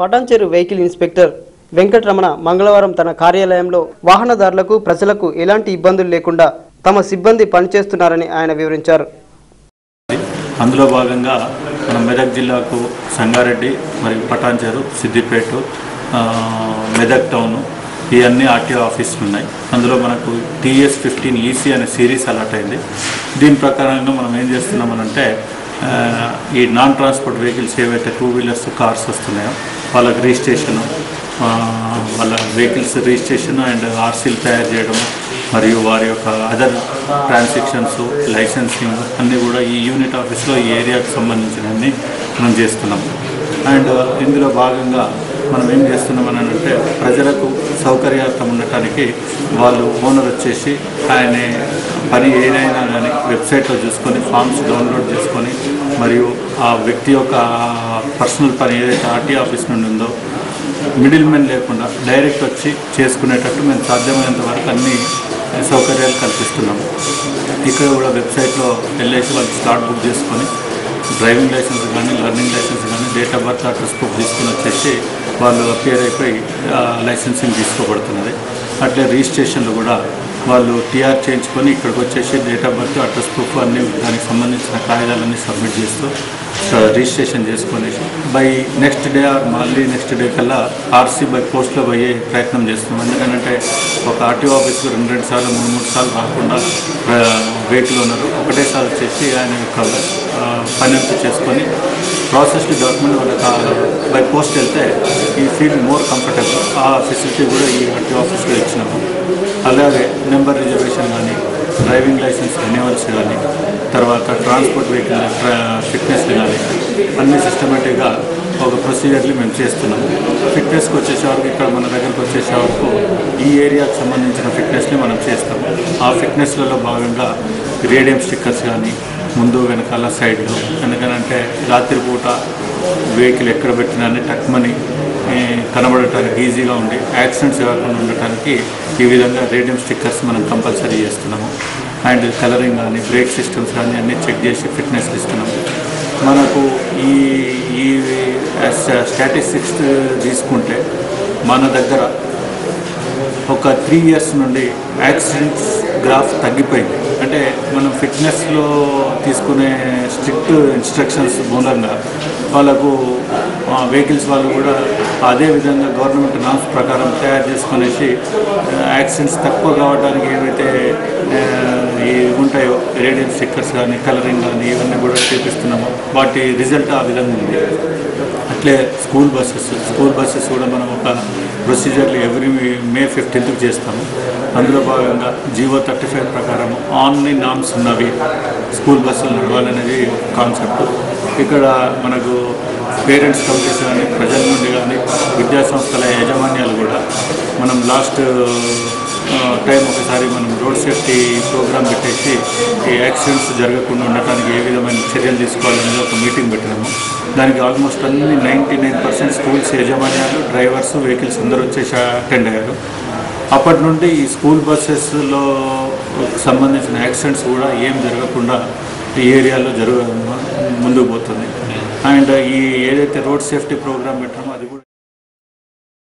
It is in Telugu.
పటాన్చెరు వెహికల్ ఇన్స్పెక్టర్ వెంకటరమణ మంగళవారం తన కార్యాలయంలో వాహనదారులకు ప్రజలకు ఎలాంటి ఇబ్బందులు లేకుండా తమ సిబ్బంది పనిచేస్తున్నారని ఆయన వివరించారు. అందులో భాగంగా మన మెదక్ జిల్లాకు సంగారెడ్డి మరియు పటాన్చెరు, సిద్దిపేట, మెదక్ టౌన్ ఈ అన్ని ఆర్టీఓ ఆఫీసులు ఉన్నాయి. అందులో మనకు TS15 EC అనే సిరీస్ అలాట్ అయింది. దీని ప్రకారంగా మనం ఏం చేస్తున్నామనంటే ఈ నాన్ ట్రాన్స్పోర్ట్ వెహికల్స్ ఏవైతే 2 వీలర్స్, కార్స్ వస్తున్నాయో వాళ్ళకి రిజిస్ట్రేషను, వాళ్ళ వెహికల్స్ రిజిస్ట్రేషన్ అండ్ ఆర్సీలు తయారు చేయడం మరియు వారి యొక్క అదర్ ట్రాన్సాక్షన్స్, లైసెన్సింగ్ అన్నీ కూడా ఈ యూనిట్ ఆఫీస్లో ఈ ఏరియాకు సంబంధించినవన్నీ మనం చేస్తున్నాము. అండ్ ఇందులో భాగంగా మనం ఏం చేస్తున్నామని అంటే ప్రజలకు సౌకర్యార్థం ఉండటానికి వాళ్ళు ఓనర్ వచ్చేసి ఆయన పని ఏదైనా కానీ వెబ్సైట్లో చూసుకొని ఫామ్స్ డౌన్లోడ్ చేసుకొని మరియు ఆ వ్యక్తి యొక్క పర్సనల్ పని ఏదైతే ఆర్టీ ఆఫీస్ నుండి ఉందో మిడిల్ మెన్ లేకుండా డైరెక్ట్ వచ్చి చేసుకునేటట్టు మేము సాధ్యమైనంత వరకు అన్ని సౌకర్యాలు కల్పిస్తున్నాము. ఇక్కడ కూడా వెబ్సైట్లో వెళ్ళేసి వాళ్ళు స్లాట్ బుక్ చేసుకొని డ్రైవింగ్ లైసెన్స్ కానీ, లర్నింగ్ లైసెన్స్ కానీ, date of birth, address proof తీసుకుని వచ్చేసి వాళ్ళు అపియర్ అయిపోయి లైసెన్సింగ్ తీసుకోబడుతున్నది. అట్లే రిజిస్ట్రేషన్లు కూడా వాళ్ళు TR చేయించుకొని ఇక్కడికి వచ్చేసి date of birth, address proof అన్నీ దానికి సంబంధించిన కాగితాలన్నీ సబ్మిట్ చేస్తూ రిజిస్ట్రేషన్ చేసుకొని బై నెక్స్ట్ డే ఆర్ మళ్ళీ నెక్స్ట్ డే కల్లా ఆర్సీ బై పోస్ట్లో పోయే ప్రయత్నం చేస్తున్నాం. ఎందుకంటే ఒక ఆర్టీఓ ఆఫీస్కి 2 సార్లు 3 సార్లు రాకుండా వెహికల్ ఉన్నారు ఒకటేసారి వచ్చేసి ఆయన యొక్క పని అంతా చేసుకొని ప్రాసెస్డ్ డాక్యుమెంట్ వాళ్ళకి బై పోస్ట్ వెళ్తే ఈ ఫీల్ మోర్ కంఫర్టబుల్. ఆ ఫెసిలిటీ కూడా ఈ ఆర్టీఓ ఆఫీస్లో ఇచ్చినాము. అలాగే నెంబర్ రిజర్వేషన్ కానీ, డ్రైవింగ్ లైసెన్స్ రెన్యువల్స్ కానీ, తర్వాత ట్రాన్స్పోర్ట్ వెహికల్ ఫిట్నెస్లు కానీ అన్ని సిస్టమేటిక్గా ఒక ప్రొసీజర్లు మేము చేస్తున్నాము. ఫిట్నెస్కి వచ్చేసేవరకు ఇక్కడ మన దగ్గరకు వచ్చేసేవరకు ఈ ఏరియాకు సంబంధించిన ఫిట్నెస్ని మనం చేస్తాము. ఆ ఫిట్నెస్లలో భాగంగా రేడియం స్టిక్కర్స్ కానీ ముందు వెనకాల సైడ్లో, ఎందుకనంటే రాత్రిపూట వెహికల్ ఎక్కడ పెట్టినా టక్మని కనబడటానికి ఈజీగా ఉండి యాక్సిడెంట్స్ కాకుండా ఉండటానికి ఈ విధంగా రేడియం స్టిక్కర్స్ మనం కంపల్సరీ చేస్తున్నాము. అండ్ కలరింగ్ కానీ, బ్రేక్ సిస్టమ్స్ కానీ అన్నీ చెక్ చేసి ఫిట్నెస్ ఇస్తున్నాము. మనకు ఈ స్టాటిస్టిక్స్ తీసుకుంటే మన దగ్గర ఒక 3 years నుండి యాక్సిడెంట్స్ గ్రాఫ్ తగ్గిపోయింది. అంటే మనం ఫిట్నెస్లో తీసుకునే స్ట్రిక్ట్ ఇన్స్ట్రక్షన్స్ మూలంగా వాళ్ళకు వెహికల్స్ వాళ్ళు కూడా అదే విధంగా గవర్నమెంట్ నామ్స్ ప్రకారం తయారు చేసుకునేసి యాక్సిడెంట్స్ తక్కువ కావడానికి ఏవైతే ఉంటాయో రేడియం స్టిక్కర్స్ కానీ, కలరింగ్ కానీ ఇవన్నీ కూడా చూపిస్తున్నాము. వాటి రిజల్ట్ ఆ విధంగా ఉంది. అట్లే స్కూల్ బస్సెస్ కూడా మనం ఒక ప్రొసీజర్లు ఎవ్రీ May 15th చేస్తాము. అందులో భాగంగా GO 35 ప్రకారం ఆన్లైన్ నామ్స్ ఉన్నవి స్కూల్ బస్సులు నడవాలనేది కాన్సెప్ట్. ఇక్కడ మనకు పేరెంట్స్ కమిటీస్ కానీ, ప్రజల నుండి కానీ, విద్యాసంస్థల యాజమాన్యాలు కూడా మనం లాస్ట్ టైం ఒకసారి మనం రోడ్ సేఫ్టీ ప్రోగ్రామ్ పెట్టేసి ఈ యాక్సిడెంట్స్ జరగకుండా ఉండటానికి ఏ విధమైన చర్యలు తీసుకోవాలనేది ఒక మీటింగ్ పెట్టినాము. దానికి ఆల్మోస్ట్ అన్ని 99% స్కూల్స్ యాజమాన్యాలు, డ్రైవర్స్, వెహికల్స్ అందరూ వచ్చేసి అటెండ్ అయ్యారు. అప్పటి నుండి ఈ స్కూల్ బస్సెస్లో సంబంధించిన యాక్సిడెంట్స్ కూడా ఏం జరగకుండా ఈ ఏరియాలో ముందుకు పోతుంది. అండ్ ఈ ఏదైతే రోడ్ సేఫ్టీ ప్రోగ్రామ్ పెట్టామో